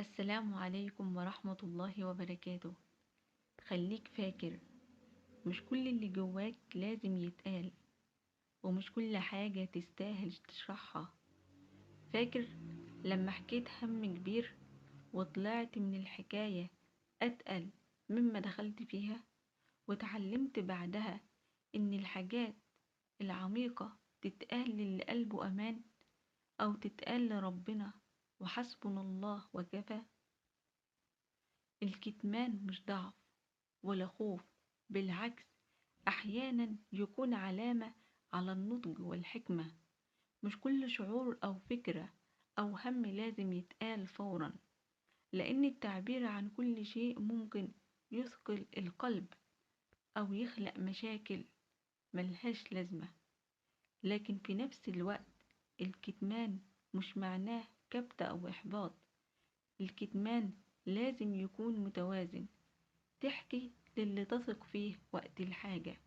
السلام عليكم ورحمة الله وبركاته. خليك فاكر، مش كل اللي جواك لازم يتقال، ومش كل حاجة تستاهل تشرحها. فاكر لما حكيت هم كبير وطلعت من الحكاية أتقل مما دخلت فيها، وتعلمت بعدها إن الحاجات العميقة تتقال للي قلبه أمان، أو تتقال لربنا وحسبنا الله وكفى. الكتمان مش ضعف ولا خوف، بالعكس أحيانا يكون علامة على النضج والحكمة. مش كل شعور أو فكرة أو هم لازم يتقال فورا، لأن التعبير عن كل شيء ممكن يثقل القلب أو يخلق مشاكل ملهاش لازمة. لكن في نفس الوقت الكتمان مش معناه كبت أو إحباط. الكتمان لازم يكون متوازن، تحكي للي تثق فيه وقت الحاجة،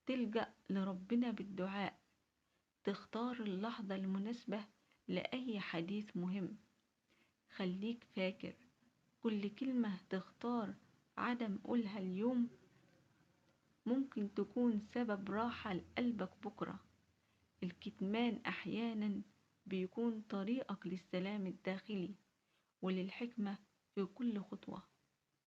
تلجأ لربنا بالدعاء، تختار اللحظة المناسبة لأي حديث مهم. خليك فاكر، كل كلمة تختار عدم قولها اليوم ممكن تكون سبب راحة لقلبك بكرة. الكتمان أحيانا بيكون طريقك للسلام الداخلي وللحكمة في كل خطوة.